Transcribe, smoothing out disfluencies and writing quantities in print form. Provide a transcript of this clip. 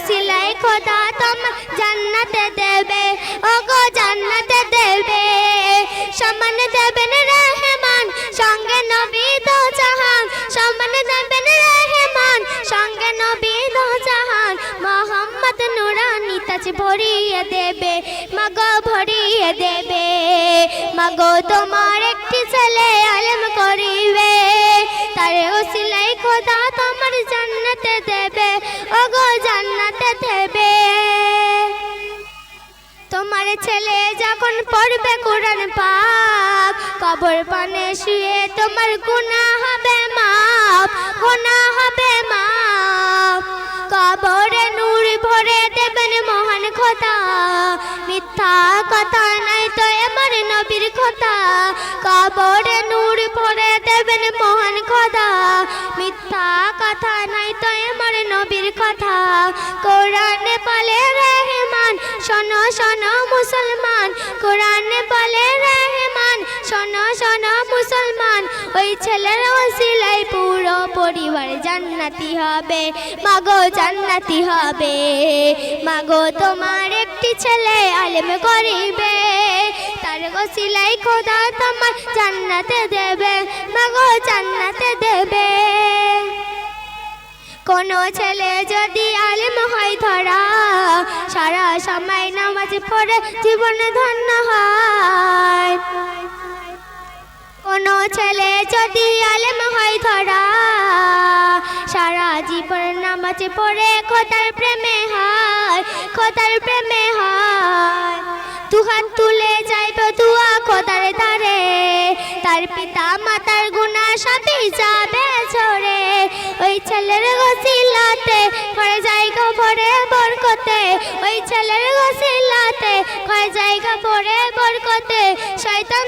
ওসিলায় খোদা তোমার জান্নাতে দেবে, ওগো জান্নাতে দেবে। সম্মান দেবেন রহমান, সঙ্গে নবী দো জাহান। সম্মান দেবেন রহমান, সঙ্গে নবী দো জাহান। মোহাম্মদ নুরানি তাজ ভরিয়ে দেবে, মাগো ভরিয়ে দেবে। মাগো তোমার একটি ছেলে আলেম করিবে, তার ওসিলায় খোদা তোমার জান্নাতে দেবে, ওগো জান্নাতে দেবে। তোমার ছেলে যখন পড়বে কোরআন পাক, কবর পানে শুয়ে তোমার গুনাহ হবে মাফ, গুনাহ হবে মাফ। কবরে নূর ভরে দেবেন মহান খোদা, মিথ্যা কথা নাই তো আমার নবীর কথা। কবরে নূর ভরে দেবেন মহান খোদা, মিথ্যা কথা নাই তো আমার নবীর কথা। কোরআনে বলে রহমান, শোনো শোনো মুসলমান। কোরআনে বলে রহমান, শোনো শোনো মুসলমান। ওই ছেলের ওসিলায় পুরো পরিবার জান্নাতি হবে, মাগো জান্নাতি হবে। মাগো তোমার একটি ছেলে আলেম করিবে, তার ওসিলায় খোদা তোমার জান্নাতে দেবে, মাগো জান্নাতে দেবে। কোনো ছেলে যদি আলেম হয় ধরা, সারা সময় নামাজ পড়ে জীবন ধন্য হয়। কোনো ছেলে যদি আলেম হয় ধরা, সারা জীবন নামাজ পড়ে খোদার প্রেমে হয়, খোদার প্রেমে হয়। দুহাত তুলে যাইবে দুয়া খোদার ধারে, তার পিতা মাতার গুনাহ সবই যাবে ঝরে। ওই ছেলের ওসিলাতে ঘরে জায়গা ভরে বরকতে, ওই ছেলের ওসিলাতে ঘরে জায়গা ভরে বরকতে। শয়তান